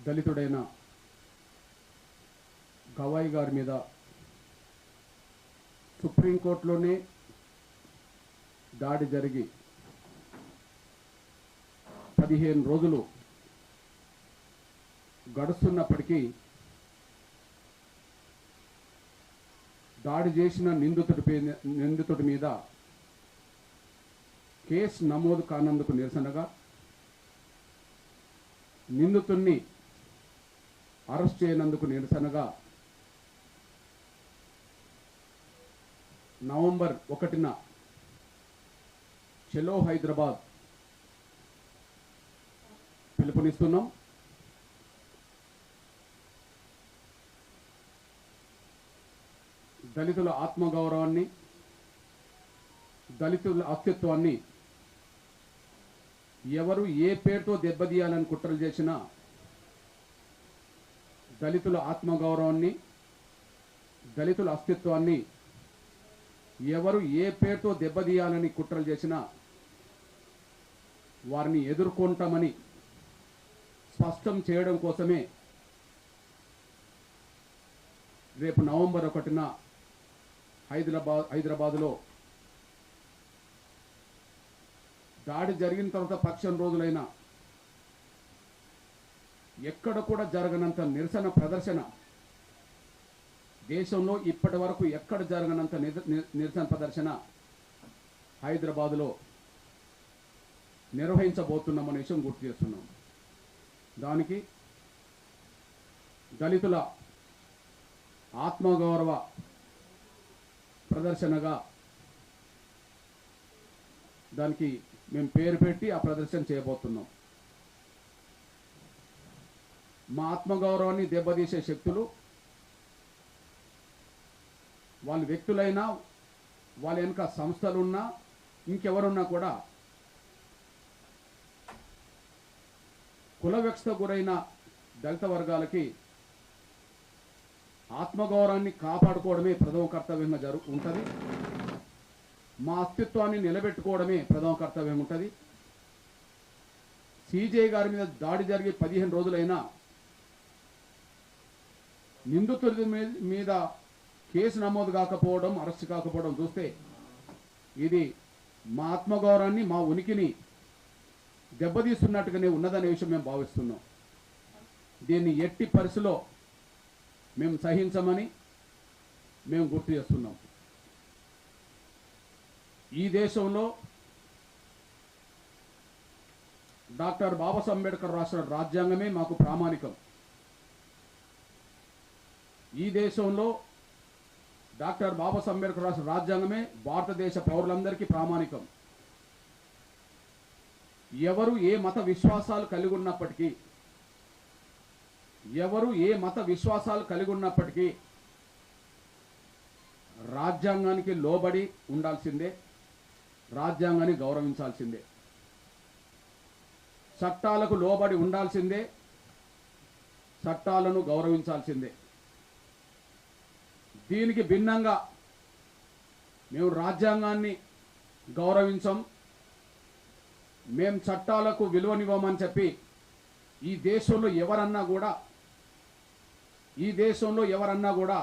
దళితుడైన గవాయి గారి మీద సుప్రీంకోర్టులోనే దాడి జరిగి 15 రోజులు గడుస్తున్నప్పటికీ దాడి చేసిన నిందితుడి మీద కేసు నమోదు కానందుకు నిరసనగా నిందితుడిని అరెస్ట్ చేయనందుకు నిరసనగా నవంబర్ 1న చలో హైదరాబాద్ పిలుపునిస్తున్నాం. దళితుల ఆత్మగౌరవాన్ని, దళితుల అస్తిత్వాన్ని ఎవరు ఏ పేరుతో దెబ్బతీయాలని కుట్రలు చేసినా దళితుల ఆత్మగౌరవాన్ని, దళితుల అస్తిత్వాన్ని ఎవరు ఏ పేరుతో దెబ్బతీయాలని కుట్రలు చేసినా వారిని ఎదుర్కొంటామని స్పష్టం చేయడం కోసమే రేపు నవంబర్ 1న హైదరాబాదులో దాడి జరిగిన తర్వాత 15 రోజులైనా ఎక్కడ కూడా జరగనంత నిరసన ప్రదర్శన, దేశంలో ఇప్పటి వరకు ఎక్కడ జరగనంత నిరసన ప్రదర్శన హైదరాబాదులో నిర్వహించబోతున్నామనే విషయం గుర్తు చేస్తున్నాం. దానికి దళితుల ఆత్మగౌరవ ప్రదర్శనగా దానికి మేము పేరు పెట్టి ఆ ప్రదర్శన చేయబోతున్నాం. మా ఆత్మగౌరవాన్ని దెబ్బతీసే శక్తులు వాళ్ళ వ్యక్తులైనా, వాళ్ళ వెనుక సంస్థలున్నా, ఇంకెవరున్నా కూడా కుల వివక్షకు గురైన దళిత వర్గాలకి ఆత్మగౌరవాన్ని కాపాడుకోవడమే ప్రథమ కర్తవ్యంగా ఉంటుంది. మా అస్తిత్వాన్ని నిలబెట్టుకోవడమే ప్రథమ కర్తవ్యం ఉంటుంది. సిజే గారి మీద దాడి జరిగి 15 రోజులైనా నిందితుడి మీద కేసు నమోదు కాకపోవడం, అరెస్ట్ కాకపోవడం చూస్తే ఇది మా ఆత్మగౌరవాన్ని, మా ఉనికిని దెబ్బతీస్తున్నట్టుగానే ఉన్నదనే విషయం మేము భావిస్తున్నాం. దీన్ని ఎట్టి పరిస్థితిలో మేము సహించమని మేము గుర్తు చేస్తున్నాం. ఈ దేశంలో డాక్టర్ బాబాసాహెబ్ అంబేద్కర్ రాసిన రాజ్యాంగమే మాకు ప్రామాణికం. ఈ దేశంలో డాక్టర్ బాబాసాహెబ్ అంబేద్కర్ రాసిన రాజ్యాంగమే భారతదేశ పౌరులందరికీ ప్రామాణికం. ఎవరు ఏ మత విశ్వాసాలు కలిగి ఉన్నప్పటికీ, రాజ్యాంగానికి లోబడి ఉండాల్సిందే, రాజ్యాంగాన్ని గౌరవించాల్సిందే, చట్టాలకు లోబడి ఉండాల్సిందే, చట్టాలను గౌరవించాల్సిందే. దీనికి భిన్నంగా మేము రాజ్యాంగాన్ని గౌరవించం, మేము చట్టాలకు విలువనివ్వమని చెప్పి ఈ దేశంలో ఎవరన్నా కూడా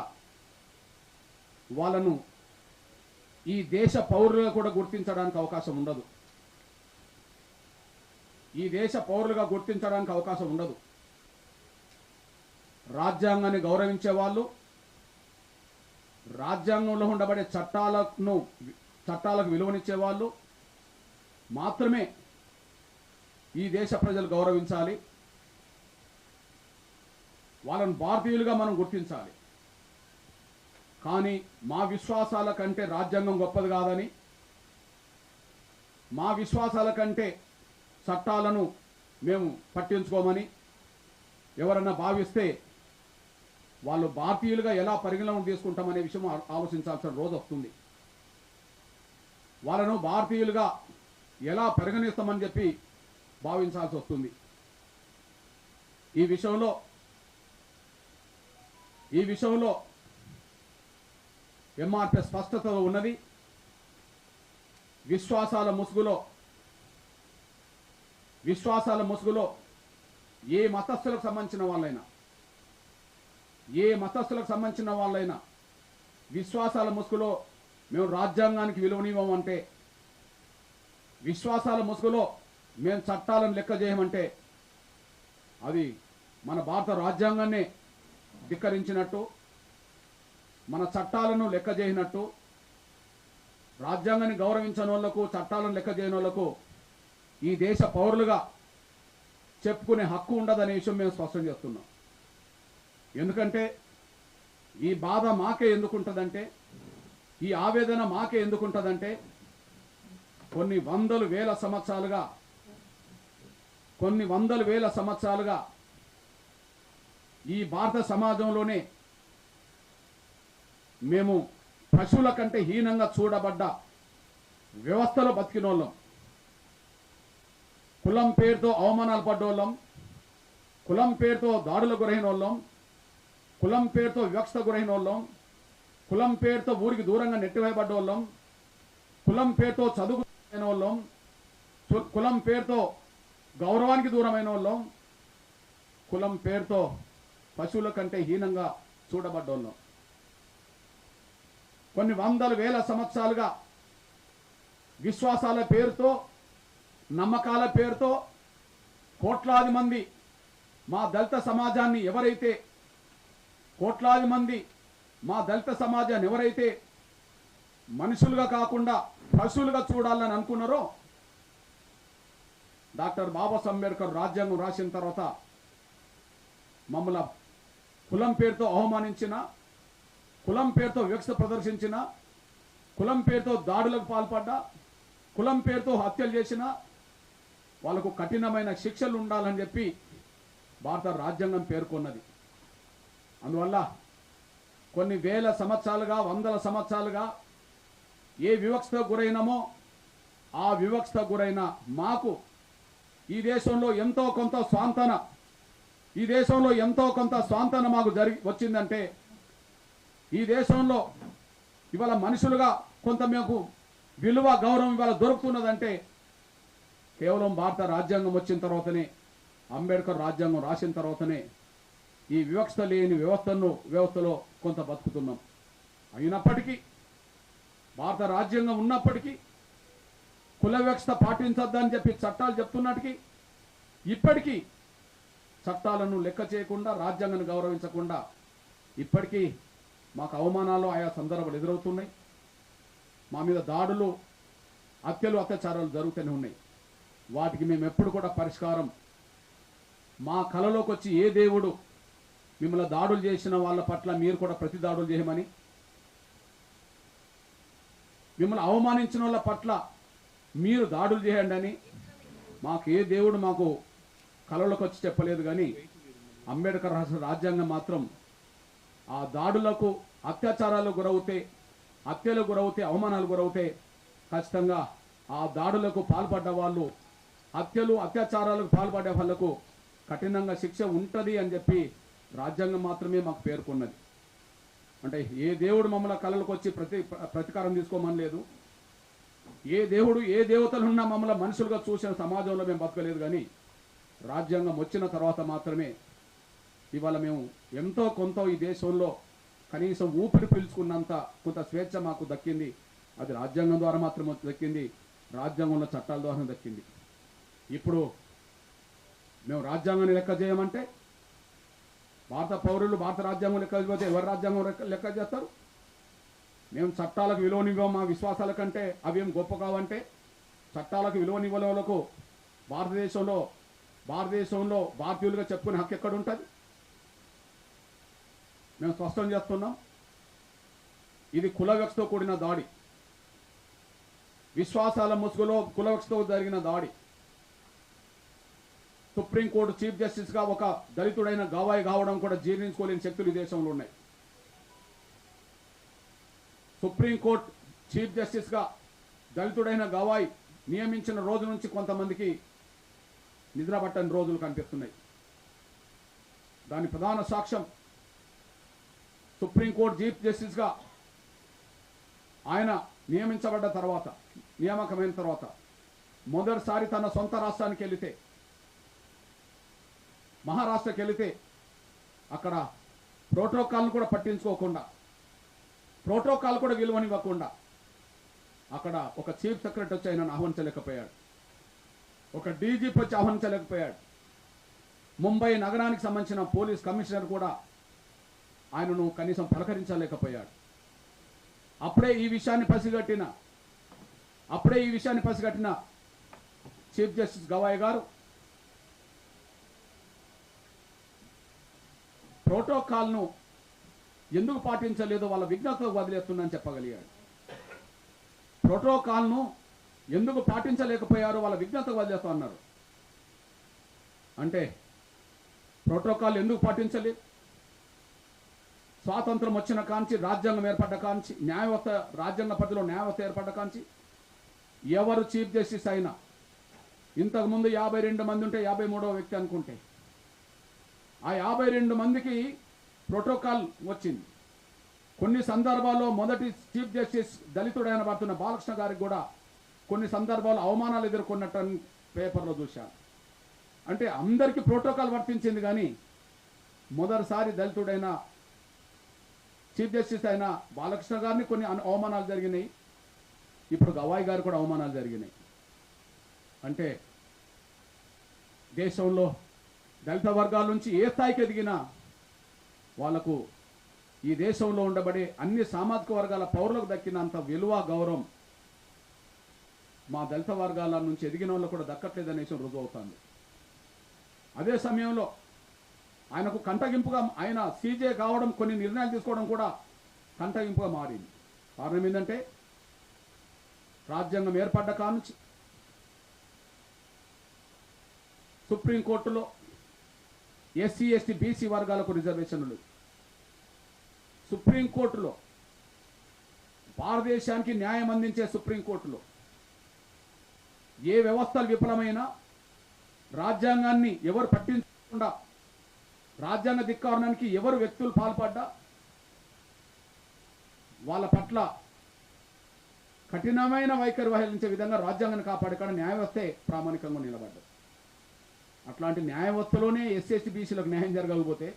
వాళ్ళను ఈ దేశ పౌరులుగా కూడా గుర్తించడానికి అవకాశం ఉండదు. రాజ్యాంగాన్ని గౌరవించే వాళ్ళు, రాజ్యాంగంలో ఉండబడే చట్టాలకు విలువనిచ్చే వాళ్ళు మాత్రమే ఈ దేశ ప్రజలు గౌరవించాలి. వాళ్ళను భారతీయులుగా మనం గుర్తించాలి. కానీ మా విశ్వాసాల కంటే రాజ్యాంగం గొప్పది కాదని, మా విశ్వాసాల కంటే చట్టాలను మేము పట్టించుకోమని ఎవరన్నా భావిస్తే వాళ్ళు భారతీయులుగా ఎలా పరిగణలోకి తీసుకుంటామనే విషయం ఆలోచించాల్సిన రోజు వస్తుంది. వాళ్ళను భారతీయులుగా ఎలా పరిగణిస్తామని చెప్పి భావించాల్సి వస్తుంది. ఈ విషయంలో ఎంఆర్పీ స్పష్టత ఉన్నది. విశ్వాసాల ముసుగులో ఏ మతస్థులకు సంబంధించిన వాళ్ళైనా, ఏ మతస్థులకు సంబంధించిన వాళ్ళైనా విశ్వాసాల ముసుగులో మేము రాజ్యాంగానికి విలువనివ్వమంటే, విశ్వాసాల ముసుగులో మేము చట్టాలను లెక్క చేయమంటే అది మన భారత రాజ్యాంగాన్ని ధిక్కరించినట్టు, మన చట్టాలను లెక్క చేయనట్టు, రాజ్యాంగాన్ని గౌరవించని వాళ్లకు, చట్టాలను లెక్క చేయని వాళ్లకు ఈ దేశ పౌరులుగా చెప్పుకునే హక్కు ఉండదనే విషయం మేము స్పష్టం చేస్తున్నాం. ఎందుకంటే ఈ బాధ మాకే ఎందుకుంటుందంటే, ఈ ఆవేదన మాకే ఎందుకుంటుందంటే కొన్ని వందల వేల సంవత్సరాలుగా ఈ భారత సమాజంలోనే మేము పశువుల కంటే హీనంగా చూడబడ్డ వ్యవస్థలో బతికినోళ్ళం. కులం పేరుతో అవమానాలు పడ్డోళ్ళం, కులం పేరుతో దాడులకు గురైన వాళ్ళం, కులం పేరుతో వివక్షత గురైన వాళ్ళం, కులం పేరుతో ఊరికి దూరంగా నెట్టివేయబడ్డోళ్ళం, కులం పేరుతో చదువుకున్న వాళ్ళం, కులం పేరుతో గౌరవానికి దూరమైన వాళ్ళం, కులం పేరుతో పశువుల కంటే హీనంగా చూడబడ్డోళ్ళం. కొన్ని వందల వేల సంవత్సరాలుగా విశ్వాసాల పేరుతో, నమ్మకాల పేరుతో కోట్లాది మంది మా దళిత సమాజాన్ని ఎవరైతే మనుషులుగా కాకుండా పశువులుగా చూడాలని అనుకున్నారో, డాక్టర్ బాబాసాహెబ్ అంబేద్కర్ రాజ్యాంగం రాసిన తర్వాత మమ్మల్ని కులం పేరుతో అవమానించిన, కులం పేరుతో వివక్ష ప్రదర్శించిన, కులం పేరుతో దాడులకు పాల్పడ్డా, కులం పేరుతో హత్యలు చేసిన వాళ్ళకు కఠినమైన శిక్షలు ఉండాలని చెప్పి భారత రాజ్యాంగం పేర్కొన్నది. అందువల్ల కొన్ని వేల సంవత్సరాలుగా, వందల సంవత్సరాలుగా ఏ వివక్షకు గురైనామో ఆ వివక్షకు గురైన మాకు ఈ దేశంలో ఎంతో కొంత స్వాంతన మాకు వచ్చిందంటే, ఈ దేశంలో ఇవాళ మనుషులుగా కొంత మీకు విలువ, గౌరవం ఇవాళ దొరుకుతున్నదంటే కేవలం భారత రాజ్యాంగం వచ్చిన తర్వాతనే, అంబేద్కర్ రాజ్యాంగం రాసిన తర్వాతనే ఈ వివక్ష లేని వ్యవస్థలో కొంత బతుకుతున్నాం. అయినప్పటికీ, భారత రాజ్యాంగం ఉన్నప్పటికీ, కుల వివక్ష పాటించొద్దని చెప్పి చట్టాలు చెప్తున్నట్టుకి ఇప్పటికీ చట్టాలను లెక్క చేయకుండా, రాజ్యాంగాన్ని గౌరవించకుండా ఇప్పటికీ మాకు అవమానాలు ఆయా సందర్భాలు ఎదురవుతున్నాయి. మా మీద దాడులు, హత్యలు, అత్యాచారాలు జరుగుతూనే ఉన్నాయి. వాటికి మేము ఎప్పుడు కూడా పరిష్కారం, మా కలలోకి వచ్చి ఏ దేవుడు మిమ్మల్ని దాడులు చేసిన వాళ్ళ పట్ల మీరు కూడా ప్రతి దాడులు చేయమని, మిమ్మల్ని అవమానించిన వాళ్ళ పట్ల మీరు దాడులు చేయండి అని మాకు ఏ దేవుడు మాకు కలలోకి వచ్చి చెప్పలేదు. కానీ అంబేద్కర్ రాసిన రాజ్యాంగం మాత్రం ఆ దాడులకు, అత్యాచారాలకు గురవుతే, హత్యలకు గురవుతే, అవమానాలు గురవుతే ఖచ్చితంగా ఆ దాడులకు పాల్పడ్డ వాళ్ళు, హత్యలు, అత్యాచారాలకు పాల్పడే వాళ్లకు కఠినంగా శిక్ష ఉంటుంది అని చెప్పి రాజ్యాంగం మాత్రమే మాకు పేర్కొన్నది. అంటే ఏ దేవుడు మమ్మల్ని కళలకు వచ్చి ప్రతీకారం తీసుకోమని లేదు. ఏ దేవుడు, ఏ దేవతలున్నా మమ్మల్ని మనుషులుగా చూసిన సమాజంలో మేము బతకలేదు. కానీ రాజ్యాంగం వచ్చిన తర్వాత మాత్రమే ఇవాళ మేము ఎంతో కొంత ఈ దేశంలో కనీసం ఊపిరి పీల్చుకున్నంత కొంత స్వేచ్ఛ మాకు దక్కింది. అది రాజ్యాంగం ద్వారా మాత్రమే దక్కింది, రాజ్యాంగంలో చట్టాల ద్వారా దక్కింది. ఇప్పుడు మేము రాజ్యాంగాన్ని లెక్క చేయమంటే, భారత పౌరులు భారత రాజ్యాంగం లెక్క చేయకపోతే ఎవరి రాజ్యాంగం లెక్క చేస్తారు? మేము చట్టాలకు విలువనివ్వం, మా విశ్వాసాల కంటే అవేం గొప్ప కావంటే చట్టాలకు విలువనివ్వని వాళ్ళకు భారతదేశంలో భారతీయులుగా చెప్పుకునే హక్కు ఎక్కడ ఉంటుంది? మేము స్పష్టం చేస్తున్నాం, ఇది కుల వివక్షతో కూడిన దాడి, విశ్వాసాల ముసుగులో కుల వివక్షతో జరిగిన దాడి. సుప్రీంకోర్టు చీఫ్ జస్టిస్గా ఒక దళితుడైన గవాయి కావడం కూడా జీర్ణించుకోలేని శక్తులు ఈ దేశంలో ఉన్నాయి. సుప్రీంకోర్టు చీఫ్ జస్టిస్గా దళితుడైన గవాయి నియమించిన రోజు నుంచి కొంతమందికి నిద్రపట్టని రోజులు కనిపిస్తున్నాయి. దాని ప్రధాన సాక్ష్యం, సుప్రీంకోర్టు చీఫ్ జస్టిస్గా ఆయన నియామకమైన తర్వాత మొదటిసారి తన సొంత రాష్ట్రానికి వెళితే మహారాష్ట్రకి వెళితే అక్కడ ప్రోటోకాల్ను కూడా పట్టించుకోకుండా, ప్రోటోకాల్ కూడా విలువనివ్వకుండా అక్కడ ఒక చీఫ్ సెక్రటరీ వచ్చి ఆయనను ఆహ్వానించలేకపోయాడు, ఒక డీజీపీ వచ్చి ఆహ్వానించలేకపోయాడు, ముంబై నగరానికి సంబంధించిన పోలీస్ కమిషనర్ కూడా ఆయనను కనీసం పలకరించలేకపోయాడు. అప్పుడే ఈ విషయాన్ని పసిగట్టిన చీఫ్ జస్టిస్ గవాయ్ గారు ప్రోటోకాల్ను ఎందుకు పాటించలేదో వాళ్ళ విజ్ఞతకు వదిలేస్తుందని చెప్పగలిగాడు. ప్రోటోకాల్ను ఎందుకు పాటించలేకపోయారో వాళ్ళ విజ్ఞతకు వదిలేస్తూ అన్నారు. అంటే ప్రోటోకాల్ ఎందుకు పాటించలేదు? స్వాతంత్రం వచ్చిన కాంచి, రాజ్యాంగం ఏర్పడ్డ కాంచి, న్యాయవ్యవస్థ, రాజ్యాంగ పరిధిలో న్యాయవ్యవస్థ ఏర్పడ్డ కాంచి ఎవరు చీఫ్ జస్టిస్ అయినా, ఇంతకుముందు 52 మంది ఉంటే 53వ వ్యక్తి అనుకుంటే ఆ 52 మందికి ప్రోటోకాల్ వచ్చింది. కొన్ని సందర్భాల్లో మొదటి చీఫ్ జస్టిస్ దళితుడైన పడుతున్న బాలకృష్ణ గారికి కూడా కొన్ని సందర్భాల్లో అవమానాలు ఎదుర్కొన్నట్టు పేపర్లో చూశాను. అంటే అందరికీ ప్రోటోకాల్ వర్తించింది, కానీ మొదటిసారి దళితుడైన చీఫ్ జస్టిస్ అయిన బాలకృష్ణ గారిని కొన్ని అవమానాలు జరిగినాయి. ఇప్పుడు గవాయ్ గారు కూడా అవమానాలు జరిగినాయి. అంటే దేశంలో దళిత వర్గాల నుంచి ఏ స్థాయికి ఎదిగినా వాళ్లకు ఈ దేశంలో ఉండబడే అన్ని సామాజిక వర్గాల పౌరులకు దక్కినంత విలువ, గౌరవం మా దళిత వర్గాల నుంచి ఎదిగిన వాళ్ళు కూడా దక్కట్లేదనే విషయం రుజువు అవుతుంది. అదే సమయంలో ఆయనకు కంటగింపుగా, ఆయన సీజే కావడం, కొన్ని నిర్ణయాలు తీసుకోవడం కూడా కంటగింపుగా మారింది. కారణం ఏంటంటే రాజ్యాంగం ఏర్పడ్డ కానుంచి సుప్రీంకోర్టులో ఎస్సీ, ఎస్టీ, బీసీ వర్గాలకు రిజర్వేషన్లు, సుప్రీంకోర్టులో భారతదేశానికి న్యాయం అందించే సుప్రీంకోర్టులో ఏ వ్యవస్థలు విఫలమైనా, రాజ్యాంగాన్ని ఎవరు పట్టించకుండా, రాజ్యాంగ ధిక్కారణానికి ఎవరు వ్యక్తులు పాల్పడ్డా వాళ్ళ పట్ల కఠినమైన వైఖరి వహించే విధంగా రాజ్యాంగాన్ని కాపాడే న్యాయవ్యవస్థే ప్రామాణికంగా నిలబడ్డది. అట్లాంటి న్యాయవ్యవస్థలోనే ఎస్సీ, ఎస్టీ, బీసీలకు న్యాయం జరగకపోతే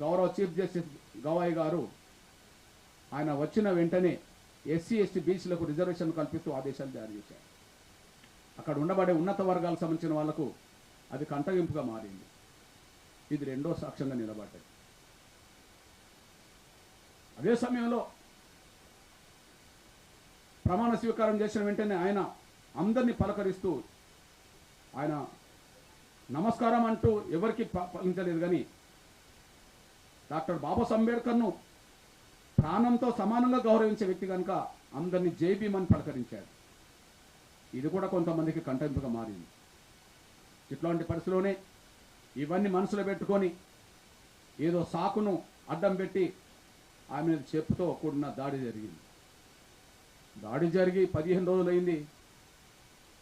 గౌరవ చీఫ్ జస్టిస్ గవాయ్ గారు ఆయన వచ్చిన వెంటనే ఎస్సీ, ఎస్టీ, బీసీలకు రిజర్వేషన్ కల్పిస్తూ ఆదేశాలు జారీ చేశారు. అక్కడ ఉండబడే ఉన్నత వర్గాలకు సంబంధించిన వాళ్లకు అది కంటగింపుగా మారింది. ఇది రెండో సాక్ష్యంగా నిలబడ్డది. అదే సమయంలో ప్రమాణ స్వీకారం చేసిన వెంటనే ఆయన అందరినీ పలకరిస్తూ, ఆయన నమస్కారం అంటూ ఎవరికి పలించలేదు, కానీ డాక్టర్ బాబాసాహెబ్ అంబేద్కర్ను ప్రాణంతో సమానంగా గౌరవించే వ్యక్తి కనుక అందరినీ జై భీమ్ అని పలకరించాడు. ఇది కూడా కొంతమందికి కంటెంపుగా మారింది. ఇట్లాంటి పరిస్థితిలోనే ఇవన్నీ మనసులో పెట్టుకొని ఏదో సాకును అడ్డం పెట్టి ఆమె మీద చెప్పుతో కూడిన దాడి జరిగింది. దాడి జరిగి 15 రోజులైంది.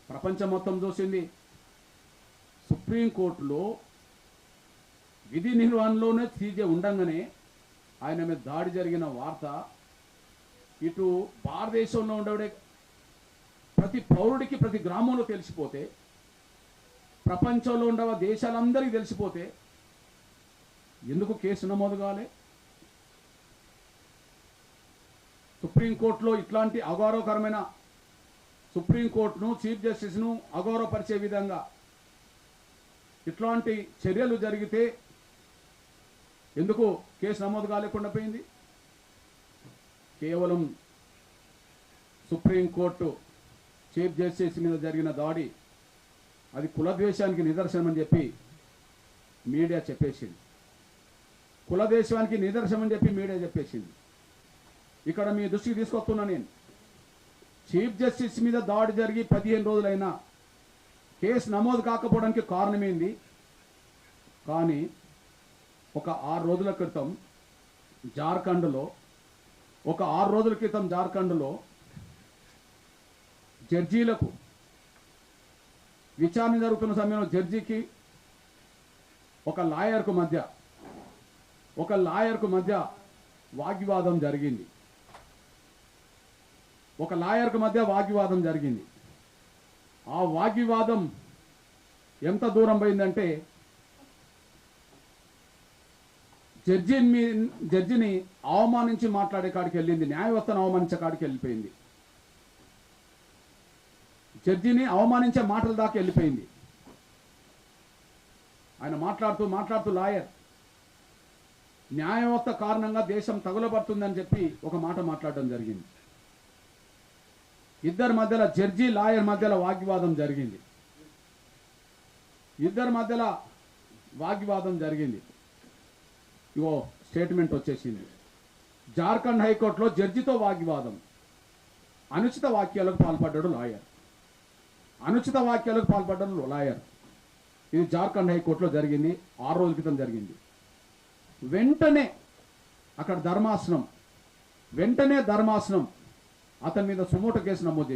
ప్రపంచం మొత్తం చూసింది. సుప్రీంకోర్టులో విధి నిర్వహణలోనే సీజే ఉండంగానే ఆయన మీద దాడి జరిగిన వార్త ఇటు భారతదేశంలో ఉండబడే ప్రతి పౌరుడికి, ప్రతి గ్రామంలో తెలిసిపోతే, ప్రపంచంలో ఉండవ దేశాలందరికీ తెలిసిపోతే ఎందుకు కేసు నమోదు కాలే? సుప్రీంకోర్టులో ఇట్లాంటి అగౌరవకరమైన, సుప్రీంకోర్టును, చీఫ్ జస్టిస్ను అగౌరవపరిచే విధంగా ఇట్లాంటి చర్యలు జరిగితే ఎందుకు కేసు నమోదు కాలేకుండా పోయింది? కేవలం సుప్రీంకోర్టు చీఫ్ జస్టిస్ మీద జరిగిన దాడి అది కులద్వేషానికి నిదర్శనం అని చెప్పి మీడియా చెప్పేసింది. కులదేశానికి నిదర్శనం అని చెప్పి మీడియా చెప్పేసింది. ఇక్కడ మీ దృష్టికి తీసుకొస్తున్నా నేను, చీఫ్ జస్టిస్ మీద దాడి జరిగి 15 రోజులైనా కేసు నమోదు కాకపోవడానికి కారణమేంది? కానీ ఒక 6 రోజుల క్రితం జార్ఖండ్లో, జడ్జీలకు విచారణ జరుగుతున్న సమయంలో జడ్జికి ఒక లాయర్కు మధ్య వాగ్వివాదం జరిగింది. ఆ వాగ్వివాదం ఎంత దూరం పోయిందంటే జడ్జిని అవమానించి మాట్లాడే కాడికి వెళ్ళింది, న్యాయ వ్యవస్థను అవమానించే కాడికి వెళ్ళిపోయింది, జడ్జిని అవమానించే మాటల దాకా వెళ్ళిపోయింది. ఆయన మాట్లాడుతూ లాయర్ న్యాయ వ్యవస్థ కారణంగా దేశం తగులబడుతుందని చెప్పి ఒక మాట మాట్లాడడం జరిగింది. ఇద్దరి మధ్యలో జడ్జి లాయర్ మధ్యలో వాగ్వివాదం జరిగింది. ఇగో స్టేట్మెంట్ వచ్చేసింది. జార్ఖండ్ హైకోర్టులో జడ్జితో వాగ్వివాదం, అనుచిత వ్యాఖ్యలకు పాల్పడ్డాడు లాయర్. ఇది జార్ఖండ్ హైకోర్టులో జరిగింది, 6 రోజుల క్రితం జరిగింది. వెంటనే ధర్మాసనం అతని మీద సుమోటో కేసు నమోదు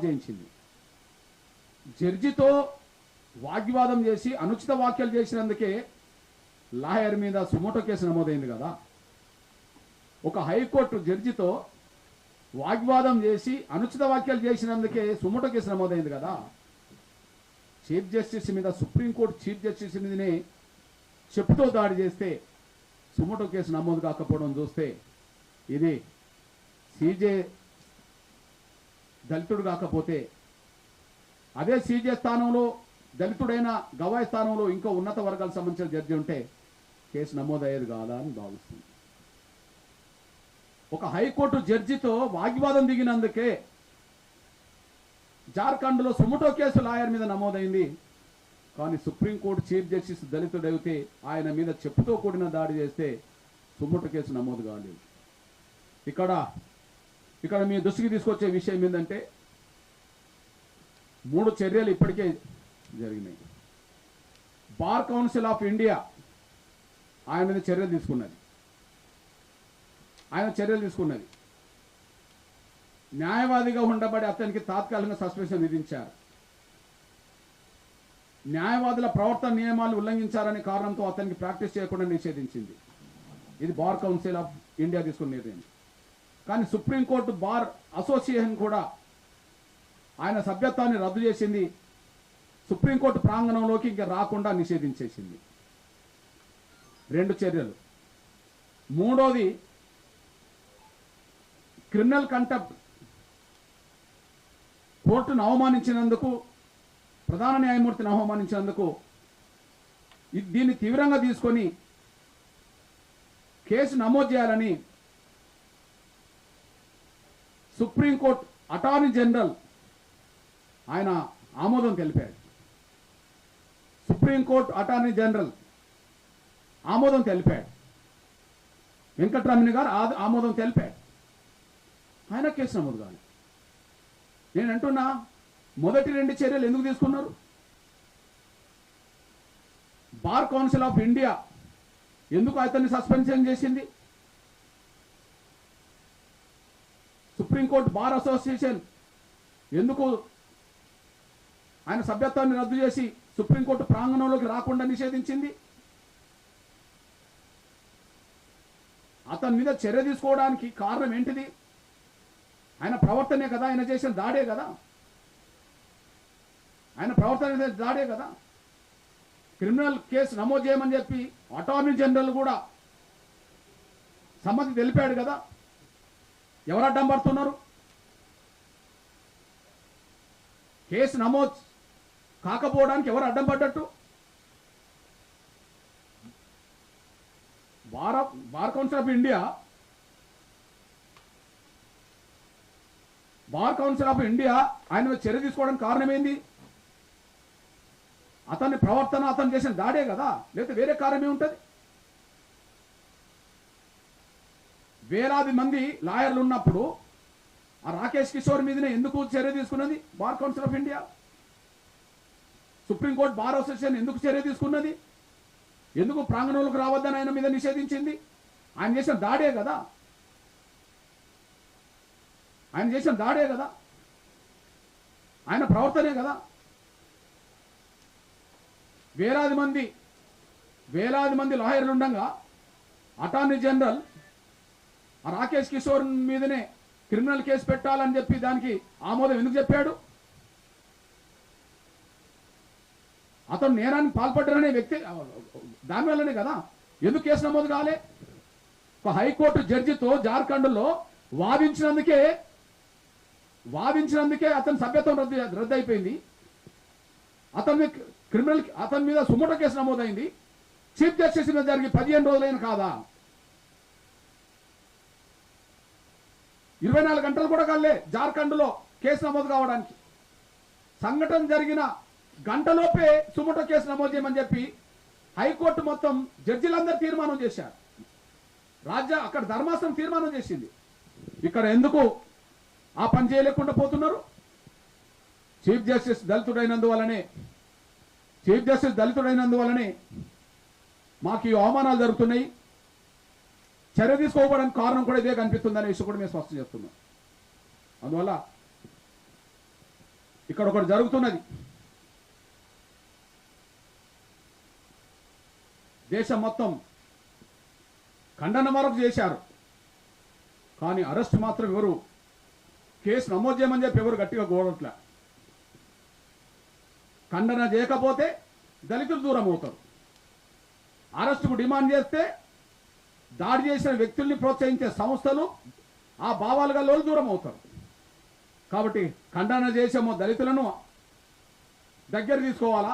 చేయించింది. జడ్జితో వాగ్వివాదం చేసి అనుచిత వ్యాఖ్యలు చేసినందుకే లాయర్ మీద సుమోటో కేసు నమోదైంది కదా. ఒక హైకోర్టు జడ్జితో వాగ్వాదం చేసి అనుచిత వ్యాఖ్యలు చేసినందుకే సుమోటో కేసు నమోదైంది కదా. చీఫ్ జస్టిస్ మీద, సుప్రీంకోర్టు చీఫ్ జస్టిస్ మీదనే చెప్పుతో దాడి చేస్తే సుమోటో కేసు నమోదు కాకపోవడం చూస్తే, ఇది సీజే దళితుడు కాకపోతే, అదే సీజే స్థానంలో దళితుడైన గవాయి స్థానంలో ఇంకో ఉన్నత వర్గాలకు సంబంధించిన జడ్జి ఉంటే కేసు నమోదయ్యేది కాదా అని భావిస్తుంది. ఒక హైకోర్టు జడ్జితో వాగ్వాదం దిగినందుకే జార్ఖండ్లో సుమోటో కేసు లాయర్ మీద నమోదైంది. కానీ సుప్రీంకోర్టు చీఫ్ జస్టిస్ దళితుడైతే ఆయన మీద చెప్పుతో కూడిన దాడి చేస్తే సుమోటో కేసు నమోదు కాలేదు. ఇక్కడ మీ దృష్టికి తీసుకొచ్చే విషయం ఏంటంటే, 3 చర్యలు ఇప్పటికే జరిగినాయి. బార్ కౌన్సిల్ ఆఫ్ ఇండియా ఆయన మీద చర్యలు తీసుకున్నది. న్యాయవాదిగా ఉండబడి అతనికి తాత్కాలికంగా సస్పెన్షన్ విధించారు. న్యాయవాదుల ప్రవర్తన నియమాలు ఉల్లంఘించారనే కారణంతో అతనికి ప్రాక్టీస్ చేయకుండా నిషేధించింది. ఇది బార్ కౌన్సిల్ ఆఫ్ ఇండియా తీసుకున్న నిర్ణయం. కానీ సుప్రీంకోర్టు బార్ అసోసియేషన్ కూడా ఆయన సభ్యత్వాన్ని రద్దు చేసింది. సుప్రీంకోర్టు ప్రాంగణంలోకి ఇంకా రాకుండా నిషేధించేసింది. 2 చర్యలు. మూడోది క్రిమినల్ కంటెంప్ట్, కోర్టును అవమానించినందుకు, ప్రధాన న్యాయమూర్తిని అవమానించినందుకు దీన్ని తీవ్రంగా తీసుకొని కేసు నమోదు చేయాలని సుప్రీంకోర్టు అటార్నీ జనరల్ ఆయన ఆమోదం తెలిపాడు. సుప్రీంకోర్టు అటార్నీ జనరల్ ఆమోదం తెలిపాడు. వెంకటరమణ గారు ఆమోదం తెలిపాడు. ఆయన కేసు నమోదు కాదు. నేను అంటున్నా, మొదటి 2 చర్యలు ఎందుకు తీసుకున్నారు? బార్ కౌన్సిల్ ఆఫ్ ఇండియా ఎందుకు అతన్ని సస్పెన్షన్ చేసింది? సుప్రీంకోర్టు బార్ అసోసియేషన్ ఎందుకు ఆయన సభ్యత్వాన్ని రద్దు చేసి సుప్రీంకోర్టు ప్రాంగణంలోకి రాకుండా నిషేధించింది? అతని మీద చర్య తీసుకోవడానికి కారణం ఏంటిది? ఆయన ప్రవర్తనే కదా, ఆయన చేసిన దాడే కదా, క్రిమినల్ కేసు నమోదు చేయమని చెప్పి అటార్నీ జనరల్ కూడా సమ్మతి తెలిపాడు కదా. ఎవరు అడ్డం పడుతున్నారు? కేసు నమోదు కాకపోవడానికి ఎవరు అడ్డం పడ్డట్టు? బార్ కౌన్సిల్ ఆఫ్ ఇండియా ఆయన మీద చర్య తీసుకోవడానికి కారణం ఏంది? అతని ప్రవర్తన, అతను చేసిన దాడే కదా, లేకపోతే వేరే కారణం ఏముంటుంది? వేలాది మంది లాయర్లు ఉన్నప్పుడు ఆ రాకేష్ కిషోర్ మీదనే ఎందుకు చర్య తీసుకున్నది bar council of India? Supreme court bar association ఎందుకు చర్య తీసుకున్నది? ఎందుకు ప్రాంగణంలోకి రావద్దని ఆయన మీద నిషేధించింది? ఆయన చేసిన దాడే కదా, ఆయన ప్రవర్తనే కదా. వేలాది మంది లాయర్లు ఉండగా అటార్నీ జనరల్ ఆ రాకేష్ కిషోర్ మీదనే క్రిమినల్ కేసు పెట్టాలని చెప్పి దానికి ఆమోదం ఎందుకు చెప్పాడు? అతను నేరానికి పాల్పడ్డారనే వ్యక్తి దానివల్లనే కదా ఎందుకు కేసు నమోదు కాలే? ఒక హైకోర్టు జడ్జితో జార్ఖండ్లో వాదించినందుకే అతని సభ్యత్వం రద్దు అయిపోయింది. అతని మీద సుమోటో కేసు నమోదైంది. చీఫ్ జస్టిస్ మీద జరిగి 15 రోజులైన కాదా? 24 గంటలు కూడా కాలే జార్ఖండ్లో కేసు నమోదు కావడానికి. సంఘటన జరిగిన గంటలోపే సుమోటో కేసు నమోదు చేయమని చెప్పి హైకోర్టు మొత్తం జడ్జిలందరూ తీర్మానం చేశారు. అక్కడ ధర్మాసనం తీర్మానం చేసింది. ఇక్కడ ఎందుకు ఆ పని చేయలేకుండా పోతున్నారు? చీఫ్ జస్టిస్ దళితుడైనందువలనే మాకు ఈ అవమానాలు జరుగుతున్నాయి. చర్య తీసుకోవడానికి కారణం కూడా ఇదే కనిపిస్తుందనే విషయం కూడా మేము స్పష్టం చేస్తున్నాం. అందువల్ల ఇక్కడ ఒకటి జరుగుతున్నది. దేశం మొత్తం ఖండన వరకు చేశారు, కానీ అరెస్ట్ మాత్రం ఎవరు కేసు నమోదు చేయమని చెప్పి ఎవరు గట్టిగా కోరట్లే. ఖండన చేయకపోతే దళితులు దూరం అవుతారు. అరెస్టుకు డిమాండ్ చేస్తే దాడి చేసిన వ్యక్తుల్ని ప్రోత్సహించే సంస్థలు ఆ భావాలు గల దూరం అవుతారు. కాబట్టి ఖండన చేసేమో దళితులను దగ్గర తీసుకోవాలా,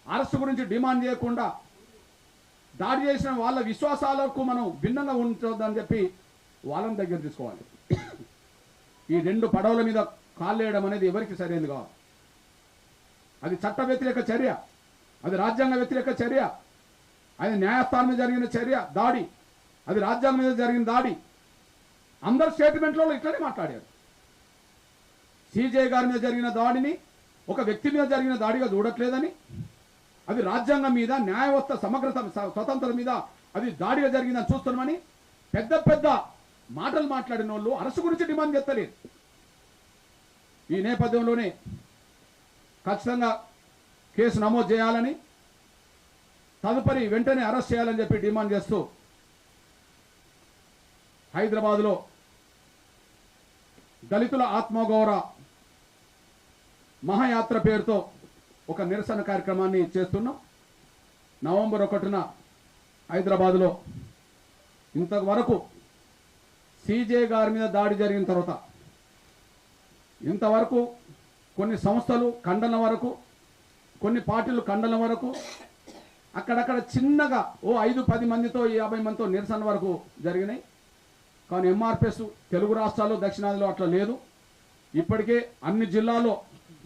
అరెస్టు గురించి డిమాండ్ చేయకుండా దాడి చేసిన వాళ్ళ విశ్వాసాలకు మనం భిన్నంగా ఉంటుందని చెప్పి వాళ్ళని దగ్గర తీసుకోవాలి. ఈ 2 పడవల మీద కాళ్ళేయడం అనేది ఎవరికి సరైనది కాదు. అది చట్ట వ్యతిరేక చర్య, అది రాజ్యాంగ వ్యతిరేక చర్య, అది న్యాయస్థానం మీద జరిగిన చర్య దాడి, అది రాజ్యాంగం మీద జరిగిన దాడి. అందరు స్టేట్మెంట్లో ఇట్లనే మాట్లాడారు. సిజే గారి మీద జరిగిన దాడిని ఒక వ్యక్తి మీద జరిగిన దాడిగా చూడట్లేదని, అది రాజ్యాంగం మీద న్యాయ వ్యవస్థ సమగ్రత స్వతంత్రం మీద అది దాడిగా జరిగిందని చూస్తున్నామని పెద్ద పెద్ద మాటలు మాట్లాడిన వాళ్ళు అరెస్టు గురించి డిమాండ్ చేస్తలేదు. ఈ నేపథ్యంలోనే ఖచ్చితంగా కేసు నమోదు చేయాలని, తదుపరి వెంటనే అరెస్ట్ చేయాలని చెప్పి డిమాండ్ చేస్తూ హైదరాబాద్లో దళితుల ఆత్మగౌరవ మహాయాత్ర పేరుతో ఒక నిరసన కార్యక్రమాన్ని చేస్తున్నాం. నవంబర్ 1న హైదరాబాద్లో ఇంతవరకు సిజే గారి మీద దాడి జరిగిన తర్వాత ఇంతవరకు కొన్ని సంస్థలు ఖండన వరకు, కొన్ని పార్టీలు ఖండన వరకు, అక్కడక్కడ చిన్నగా 5-10 మందితో 50 మందితో నిరసన వరకు జరిగినాయి. కానీ ఎంఆర్పిఎస్ తెలుగు రాష్ట్రాల్లో దక్షిణాదిలో అట్లా లేదు. ఇప్పటికే అన్ని జిల్లాల్లో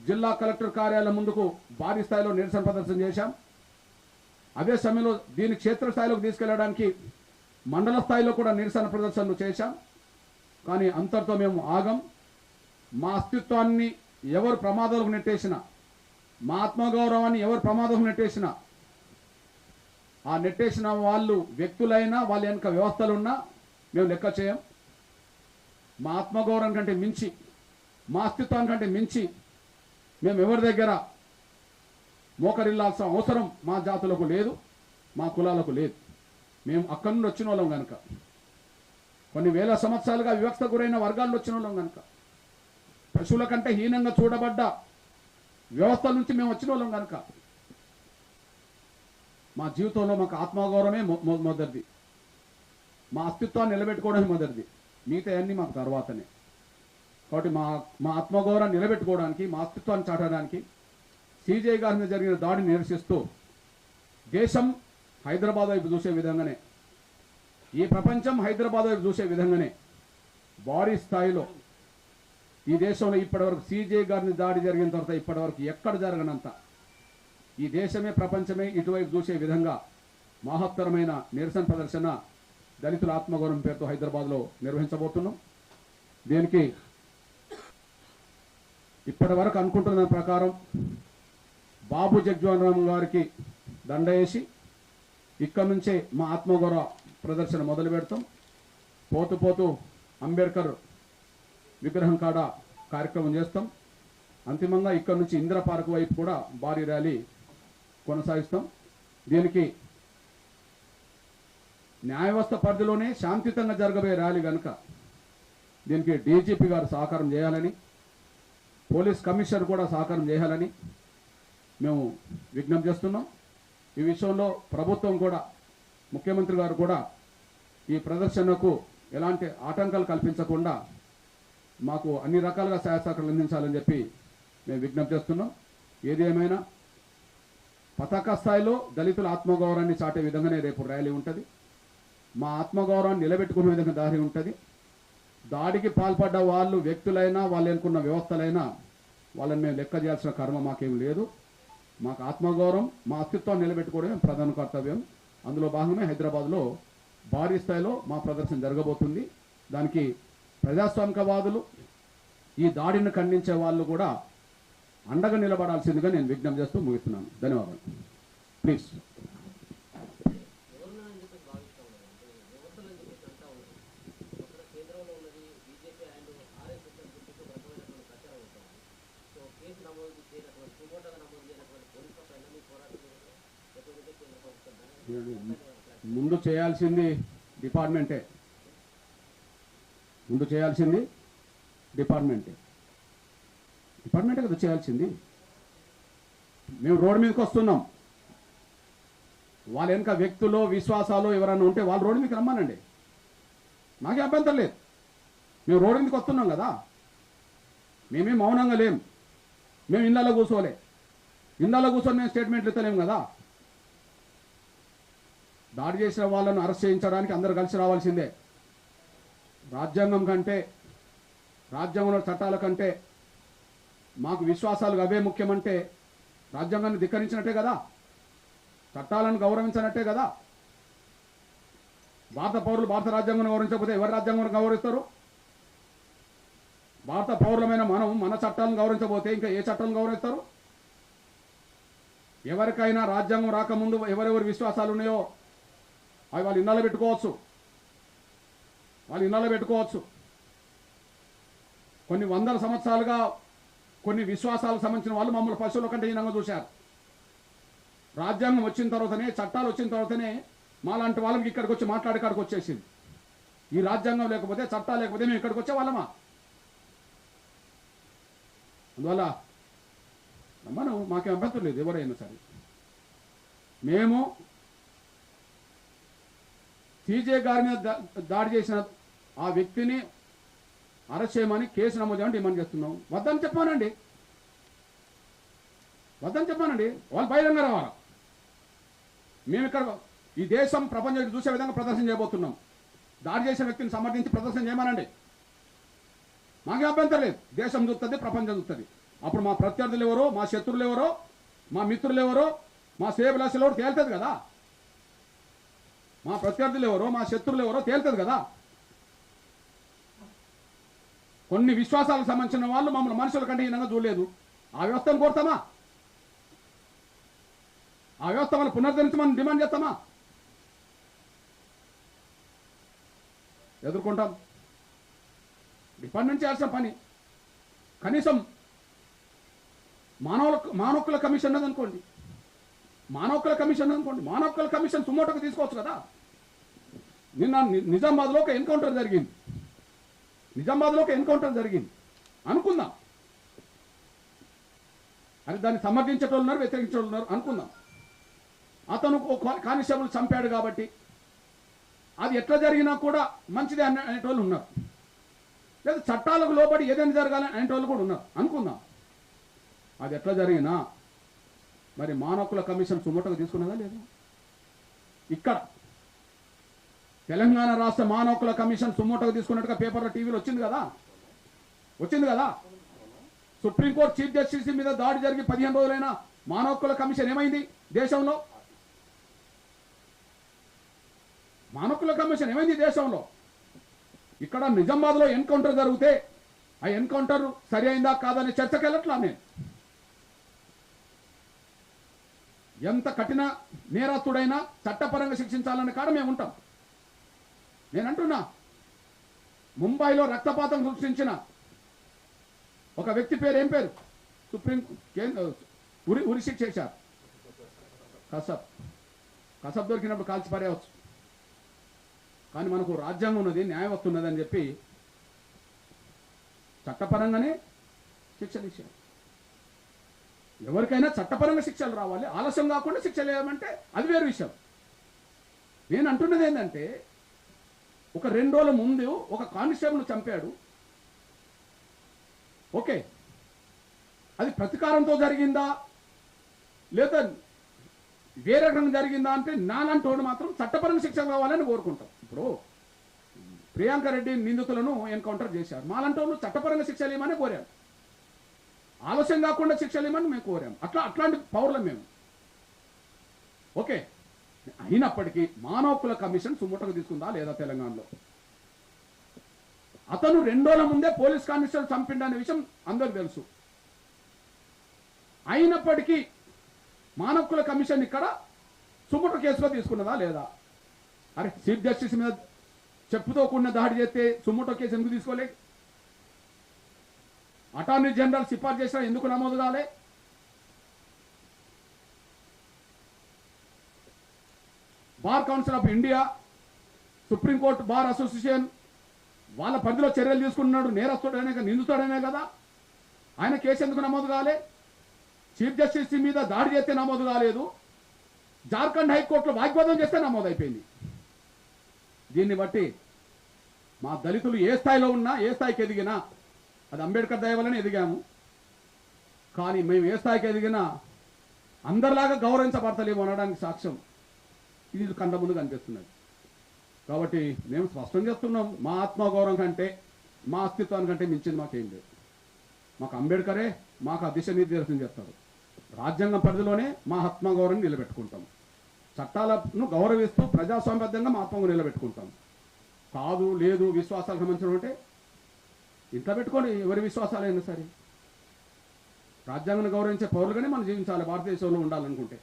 జిల్లా కలెక్టర్ కార్యాలయం ముందుకు భారీ స్థాయిలో నిరసన ప్రదర్శన చేశాం. అదే సమయంలో దీన్ని క్షేత్రస్థాయిలోకి తీసుకెళ్లడానికి మండల స్థాయిలో కూడా నిరసన ప్రదర్శనలు చేశాం. కానీ అంతటితో మేము ఆగం. మా అస్తిత్వాన్ని ఎవరు ప్రమాదంలోకి నెట్టేసినా, మా ఆత్మగౌరవాన్ని ఎవరు ప్రమాదంలోకి నెట్టేసినా, ఆ నెట్టేసిన వాళ్ళు వ్యక్తులైనా వాళ్ళ వెనుక వ్యవస్థలున్నా మేము లెక్క చేయం. మా ఆత్మగౌరవం కంటే మించి, మా అస్తిత్వాన్ని కంటే మించి మేము ఎవరి దగ్గర మోకరిల్లాల్సిన అవసరం మా జాతులకు లేదు, మా కులాలకు లేదు. మేము అక్కడి నుండి వచ్చిన వాళ్ళం కనుక, కొన్ని వేల సంవత్సరాలుగా వివక్ష గురైన వర్గాల్లో వచ్చిన వాళ్ళం కనుక, పశువుల కంటే హీనంగా చూడబడ్డ వ్యవస్థల నుంచి మేము వచ్చిన వాళ్ళం కనుక మా జీవితంలో మాకు ఆత్మగౌరవమే మొదటిది. మా అస్తిత్వాన్ని నిలబెట్టుకోవడమే మొదటిది. మిగతా అన్నీ మాకు తర్వాతనే. కాబట్టి మా ఆత్మగౌరవాన్ని నిలబెట్టుకోవడానికి, మా అస్తిత్వాన్ని చాటడానికి సిజే గారి మీద జరిగిన దాడిని నిరసిస్తూ దేశం హైదరాబాద్ వైపు చూసే విధంగానే, ఈ ప్రపంచం హైదరాబాద్ వైపు చూసే విధంగానే భారీ స్థాయిలో ఈ దేశంలో ఇప్పటివరకు సిజే గారిని దాడి జరిగిన తర్వాత ఇప్పటివరకు ఎక్కడ జరగనంత ఈ దేశమే ప్రపంచమే ఇటువైపు చూసే విధంగా మహత్తరమైన నిరసన ప్రదర్శన దళితుల ఆత్మగౌరవం పేరుతో హైదరాబాద్లో నిర్వహించబోతున్నాం. దీనికి ఇప్పటి వరకు అనుకుంటున్న ప్రకారం బాబు జగ్జీవన్ రామ్ గారికి దండ వేసి ఇక్కడి నుంచే మా ఆత్మగౌరవ ప్రదర్శన మొదలు పెడతాం. పోతూ పోతూ అంబేద్కర్ విగ్రహం కాడ కార్యక్రమం చేస్తాం. అంతిమంగా ఇక్కడి నుంచి ఇందిరా పార్క్ వైపు కూడా భారీ ర్యాలీ కొనసాగిస్తాం. దీనికి న్యాయ వ్యవస్థ పరిధిలోనే శాంతియుతంగా జరగబోయే ర్యాలీ కనుక దీనికి డీజీపీ గారు సహకారం చేయాలని, పోలీస్ కమిషనర్ కూడా సహకారం చేయాలని, మేము విజ్ఞప్తి చేస్తున్నాం. ఈ విషయంలో ప్రభుత్వం కూడా, ముఖ్యమంత్రి గారు కూడా ఈ ప్రదర్శనకు ఎలాంటి ఆటంకాలు కల్పించకుండా మాకు అన్ని రకాలుగా సహాయ సహకారాలు అందించాలని చెప్పి మేము విజ్ఞప్తి చేస్తున్నాం. ఏది ఏమైనా పతాక స్థాయిలో దళితుల ఆత్మగౌరవాన్ని చాటే విధంగానే రేపు ర్యాలీ ఉంటుంది. మా ఆత్మగౌరవాన్ని నిలబెట్టుకునే విధంగా దారి ఉంటుంది. దాడికి పాల్పడ్డ వాళ్ళు వ్యక్తులైనా, వాళ్ళు ఎన్నుకున్న వ్యవస్థలైనా వాళ్ళని మేము లెక్క చేయాల్సిన కర్మ మాకేం లేదు. మాకు ఆత్మగౌరవం, మా అస్తిత్వాన్ని నిలబెట్టుకోవడమే ప్రధాన కర్తవ్యం. అందులో భాగమే హైదరాబాద్లో భారీ స్థాయిలో మా ప్రదర్శన జరగబోతుంది. దానికి ప్రజాస్వామికవాదులు, ఈ దాడిని ఖండించే వాళ్ళు కూడా అండగా నిలబడాల్సిందిగా నేను విజ్ఞప్తి చేస్తూ ముగిస్తున్నాను. ధన్యవాదాలు. ప్లీజ్. ముందు చేయాల్సింది డిపార్ట్మెంటే కదా చేయాల్సింది. మేము రోడ్డు మీదకి వస్తున్నాం. వాళ్ళ వెనక వ్యక్తులు, విశ్వాసాలు ఎవరన్నా ఉంటే వాళ్ళు రోడ్డు మీదకి రమ్మానండి, నాకే అభ్యంతరం లేదు. మేము రోడ్డు మీదకి వస్తున్నాం కదా, మేమేం మౌనంగా లేం. మేము ఇళ్ళలో కూర్చోలే, ఇళ్ళలో కూర్చొని మేము స్టేట్మెంట్లు ఇస్తలేము కదా. దాడి చేసిన వాళ్ళను అరెస్ట్ చేయించడానికి అందరూ కలిసి రావాల్సిందే. రాజ్యాంగం కంటే, రాజ్యాంగంలో చట్టాల కంటే మాకు విశ్వాసాలు అవే ముఖ్యమంటే రాజ్యాంగాన్ని ధిక్కరించినట్టే కదా, చట్టాలను గౌరవించినట్టే కదా. భారత పౌరులు భారత రాజ్యాంగాన్ని గౌరవించకపోతే ఎవరి రాజ్యాంగాన్ని గౌరవిస్తారు? భారత పౌరులమైన మనం మన చట్టాలను గౌరవించకపోతే ఇంకా ఏ చట్టాలను గౌరవిస్తారు? ఎవరికైనా రాజ్యాంగం రాకముందు ఎవరెవరి విశ్వాసాలు ఉన్నాయో అవి వాళ్ళు ఇన్నాళ్ళు పెట్టుకోవచ్చు. కొన్ని వందల సంవత్సరాలుగా కొన్ని విశ్వాసాలకు సంబంధించిన వాళ్ళు మమ్మల్ని పశువుల కంటే హీనంగా చూశారు. రాజ్యాంగం వచ్చిన తర్వాతనే, చట్టాలు వచ్చిన తర్వాతనే మాలాంటి వాళ్ళకి ఇక్కడికి వచ్చి మాట్లాడేకాడికి వచ్చేసింది. ఈ రాజ్యాంగం లేకపోతే, చట్టాలు లేకపోతే మేము ఇక్కడికి వచ్చే వాళ్ళమా? అందువల్ల మనం మాకేం అభ్యంతరం లేదు. ఎవరైనా సరే మేము సీజే గారి మీద దాడి చేసిన ఆ వ్యక్తిని అరెస్ట్ చేయమని కేసు నమోదు చేయమని డిమాండ్ చేస్తున్నాం. వద్దని చెప్పానండి, వాళ్ళు బహిరంగ రావాలి. మేము ఇక్కడ ఈ దేశం ప్రపంచం చూసే విధంగా ప్రదర్శన చేయబోతున్నాం. దాడి చేసిన వ్యక్తిని సమర్థించి ప్రదర్శన చేయమనండి, మాకే అభ్యంతరం లేదు. దేశం చూస్తుంది, ప్రపంచం చూస్తుంది. అప్పుడు మా ప్రత్యర్థులు ఎవరో, మా శత్రువులు ఎవరో, మా మిత్రులు ఎవరో, మా శ్రేయభిలాషులు ఎవరో తేలుతుంది కదా. మా ప్రత్యర్థులు ఎవరో, మా శత్రువులు ఎవరో తేలుతుంది కదా. కొన్ని విశ్వాసాలకు సంబంధించిన వాళ్ళు మమ్మల్ని మనుషుల కంటే హీనంగా చూడలేదు. ఆ వ్యవస్థను కోరుతామా? ఆ వ్యవస్థ వాళ్ళు పునరుద్ధరించమని డిమాండ్ చేస్తామా? ఎదుర్కొంటాం. డిపార్ట్మెంట్ చేయాల్సిన పని కనీసం మానవ హక్కుల కమిషన్ అనుకోండి, మానవ హక్కుల కమిషన్ సుమోటోకి తీసుకోవచ్చు కదా. నిన్న నిజామాబాద్లో ఒక ఎన్కౌంటర్ జరిగింది అనుకుందాం. అది దాన్ని సమర్థించేటోళ్ళు ఉన్నారు, వ్యతిరేకించేటోళ్ళు ఉన్నారు అనుకుందాం. అతను కానిస్టేబుల్ చంపాడు కాబట్టి అది ఎట్లా జరిగినా కూడా మంచిదే అనేటోళ్ళు ఉన్నారు. లేదా చట్టాలకు లోబడి ఏదైనా జరగాలని అనేటోళ్ళు కూడా ఉన్నారు అనుకుందాం. అది ఎట్లా జరిగినా మరి మానవ హక్కుల కమిషన్ సుమోటోగా తీసుకున్నదా లేదా? ఇక్కడ తెలంగాణ రాష్ట్ర మానవ హక్కుల కమిషన్ సుమోటోగా తీసుకున్నట్టుగా పేపర్లో, టీవీలో వచ్చింది కదా. సుప్రీంకోర్టు చీఫ్ జస్టిస్ మీద దాడి జరిగి 15 రోజులైనా మానవ హక్కుల కమిషన్ ఏమైంది? దేశంలో మానవ హక్కుల కమిషన్ ఏమైంది దేశంలో? ఇక్కడ నిజామాబాద్లో ఎన్కౌంటర్ జరిగితే ఆ ఎన్కౌంటర్ సరి అయిందా కాదనే చర్చకు వెళ్ళట్లా. నేను ఎంత కఠిన నేరస్తుడైనా చట్టపరంగా శిక్షించాలనే కాడ మేము ఉంటాం. నేను అంటున్నా, ముంబైలో రక్తపాతం సృష్టించిన ఒక వ్యక్తి పేరు ఏం పేరు? ఉరి శిక్ష చేశారు. కసబ్ దొరికినప్పుడు కాల్చి పారేయవచ్చు. కానీ మనకు రాజ్యాంగం ఉన్నది, న్యాయవస్థ ఉన్నది అని చెప్పి చట్టపరంగానే శిక్షలు ఇచ్చారు. ఎవరికైనా చట్టపరంగా శిక్షలు రావాలి, ఆలస్యం కాకుండా శిక్షలు వేయమంటే అది వేరు విషయం. నేను అంటున్నది ఏంటంటే, ఒక 2 రోజుల ముందు ఒక కానిస్టేబుల్ను చంపాడు, ఓకే, అది ప్రతీకారంతో జరిగిందా లేదా వేరే రకంగా జరిగిందా అంటే నాలంటోడు మాత్రం చట్టపరంగా శిక్ష కావాలని కోరుకుంటాం. ఇప్పుడు ప్రియాంక రెడ్డి నిందితులను ఎన్కౌంటర్ చేశారు, మాలంటోళ్ళు చట్టపరంగా శిక్షలు ఇవ్వమని కోరాం, ఆలస్యం కాకుండా శిక్షలు ఇవ్వమని మేము కోరాం. అట్లాంటి పౌరులం మేము. ఓకే, అయినప్పటికీ మానవ హక్కుల కమిషన్ సుముటకు తీసుకుందా లేదా తెలంగాణలో? అతను 2 రోజుల ముందే పోలీస్ కానిస్టేబుల్ చంపిండనే విషయం అందరికి తెలుసు. అయినప్పటికీ మానవ హక్కుల కమిషన్ ఇక్కడ సుముట కేసులో తీసుకున్నదా లేదా? అరే, చీఫ్ జస్టిస్ మీద చెప్పుతో కూడిన దాడి చేస్తే సుముట కేసు ఎందుకు తీసుకోలే? అటార్నీ జనరల్ సిఫార్సు చేసినా ఎందుకు నమోదు కాలే? Bar council of India, supreme court bar association వాళ్ళ పరిధిలో చర్యలు తీసుకున్నాడు, నేరస్తుడనే నిందితుడనే కదా, ఆయన కేసు ఎందుకు నమోదు కాలే? చీఫ్ జస్టిస్ మీద దాడి చేస్తే నమోదు కాలేదు, జార్ఖండ్ హైకోర్టులో వాగ్వాదం చేస్తే నమోదు అయిపోయింది. దీన్ని బట్టి మా దళితులు ఏ స్థాయిలో ఉన్నా, ఏ స్థాయికి ఎదిగినా, అది అంబేద్కర్ దయ వల్లనే ఎదిగాము, కానీ మేము ఏ స్థాయికి ఎదిగినా అందరిలాగా గౌరవించబడతలేము అనడానికి సాక్ష్యం ఇది కంట ముందు కనిపిస్తున్నది. కాబట్టి మేము స్పష్టం చేస్తున్నాం, మా ఆత్మగౌరవం కంటే, మా అస్తిత్వానికంటే మించింది మాకేం లేదు. మాకు అంబేద్కరే మాకు ఆ దిశ నిర్దేశం చేస్తారు. రాజ్యాంగం పరిధిలోనే మా ఆత్మగౌరవం నిలబెట్టుకుంటాం, చట్టాలను గౌరవిస్తూ ప్రజాస్వామ్యబద్ధంగా మా ఆత్మగౌరవం నిలబెట్టుకుంటాం. కాదు లేదు విశ్వాసాలకు సంబంధించిన ఉంటే ఇంట్లో పెట్టుకోండి, ఎవరి విశ్వాసాలైనా సరే. రాజ్యాంగాన్ని గౌరవించే పౌరులుగానే మనం జీవించాలి, భారతదేశంలో ఉండాలనుకుంటే.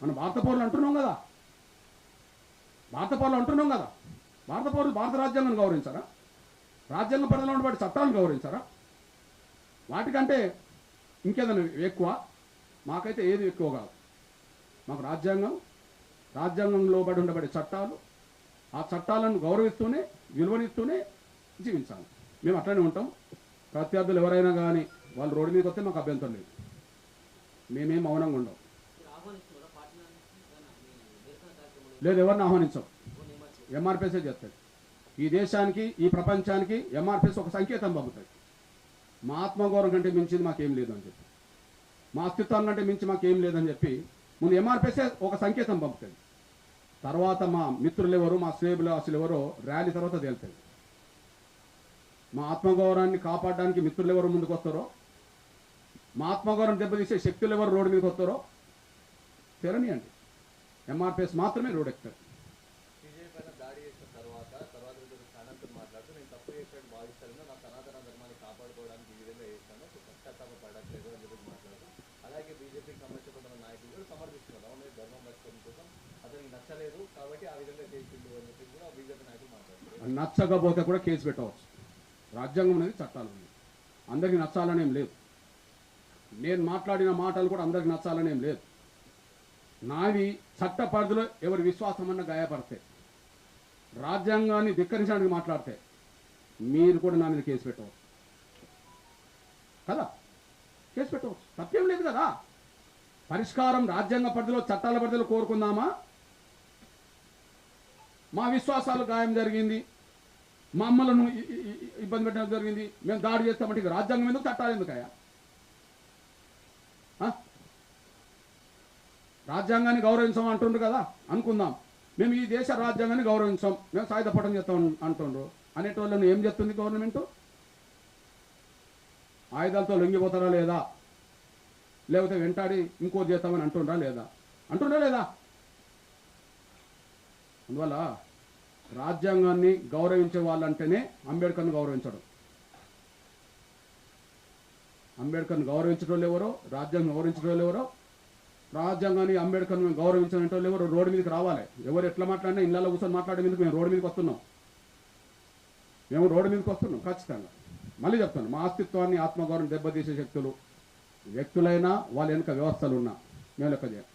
మనం భారత పౌరులు అంటున్నాం కదా, భారత పౌరులు భారత రాజ్యాంగాన్ని గౌరవించారా? రాజ్యాంగ పరిధిలో ఉన్నటువంటి చట్టాలను గౌరవించారా? వాటికంటే ఇంకేదైనా ఎక్కువ? మాకైతే ఏది ఎక్కువ కాదు. మాకు రాజ్యాంగంలో బడి ఉండబడే చట్టాలు, ఆ చట్టాలను గౌరవిస్తూనే విలువనిస్తూనే జీవించాలి. మేము అట్లనే ఉంటాం. ప్రత్యర్థులు ఎవరైనా కానీ వాళ్ళు రోడ్డు మీదకి వస్తే మాకు అభ్యంతరం లేదు, మేమేం మౌనంగా ఉండం. లేదు, ఎవరిని ఆహ్వానించాం. ఎంఆర్పిఎస్ఏ చేస్తుంది. ఈ దేశానికి, ఈ ప్రపంచానికి ఎంఆర్పిఎస్ ఒక సంకేతం పంపుతుంది. మా ఆత్మగౌరవం కంటే మించింది మాకేం లేదు అని చెప్పి, మా అస్తిత్వం కంటే మించి మాకేం లేదని చెప్పి ముందు ఎంఆర్పిఎస్ఏ ఒక సంకేతం పంపుతుంది. తర్వాత మా మిత్రులు ఎవరు, మా స్నేహితులు అసలు ఎవరో ర్యాలీ తర్వాత తేలుతుంది. మా ఆత్మగౌరవాన్ని కాపాడడానికి మిత్రులు ఎవరు ముందుకు వస్తారో, మా ఆత్మగౌరవం దెబ్బతీసే శక్తులు ఎవరు రోడ్డు మీదకి వస్తారో తెరనియండి. ఎంఆర్పిఎస్ మాత్రమే రోడ్ ఎక్కుతారు. నచ్చకపోతే కూడా కేసు పెట్టవచ్చు. రాజ్యాంగం అనేది చట్టాలు ఉన్నాయి, అందరికి నచ్చాలనేం లేదు. నేను మాట్లాడిన మాటలు కూడా అందరికి నచ్చాలనేం లేదు. నావి చట్ట పరిధిలో ఎవరి విశ్వాసం అన్న గాయపడితే, రాజ్యాంగాన్ని ధిక్కరించడానికి మాట్లాడితే మీరు కూడా నా మీద కేసు పెట్టవచ్చు కదా, కేసు పెట్టవచ్చు, తప్పేం లేదు కదా. పరిష్కారం రాజ్యాంగ పరిధిలో, చట్టాల పరిధిలో కోరుకుందామా? మా విశ్వాసాలు గాయం జరిగింది, మా అమ్మలను ఇబ్బంది పెట్టడం జరిగింది, మేము దాడి చేస్తామంటే రాజ్యాంగం ఎందుకు, చట్టాలు ఎందుకయ్యా? రాజ్యాంగాన్ని గౌరవించాం అంటుండ్రు కదా, అనుకుందాం. మేము ఈ దేశ రాజ్యాంగాన్ని గౌరవించాం, మేము సాయుధ పోరాటం చేస్తాం అంటుండ్రు అనేటోళ్ళని ఏం చెప్తుంది గవర్నమెంట్? ఆయుధాలతో లొంగిపోతారా లేదా, లేకపోతే వెంటాడి ఇంకోటి చేస్తామని అంటుండ్రా లేదా? అందువల్ల రాజ్యాంగాన్ని గౌరవించే వాళ్ళంటేనే అంబేద్కర్ని గౌరవించడం. అంబేద్కర్ని గౌరవించడం వాళ్ళు ఎవరో, రాజ్యాంగం గౌరవించడం వాళ్ళు ఎవరో, రాజ్యాంగాన్ని అంబేద్కర్ని గౌరవించిన వాళ్ళు ఎవరో రోడ్డు మీదకి రావాలి. ఎవరు ఎట్లా మాట్లాడినా ఇళ్ళలో కూర్చొని మాట్లాడే మీదకి మేము రోడ్డు మీదకి వస్తున్నాం, ఖచ్చితంగా. మళ్ళీ చెప్తాను, మా అస్తిత్వాన్ని, ఆత్మగౌరవం దెబ్బతీసే శక్తులు, వ్యక్తులైనా వాళ్ళ వెనుక వ్యవస్థలు ఉన్నా మేము లెక్క చేయాలి.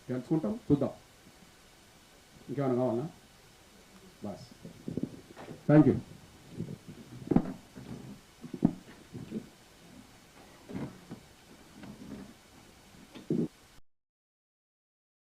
తెలుసుకుంటాం, చూద్దాం. ఇంకేమైనా కావాలా? Bus, thank you.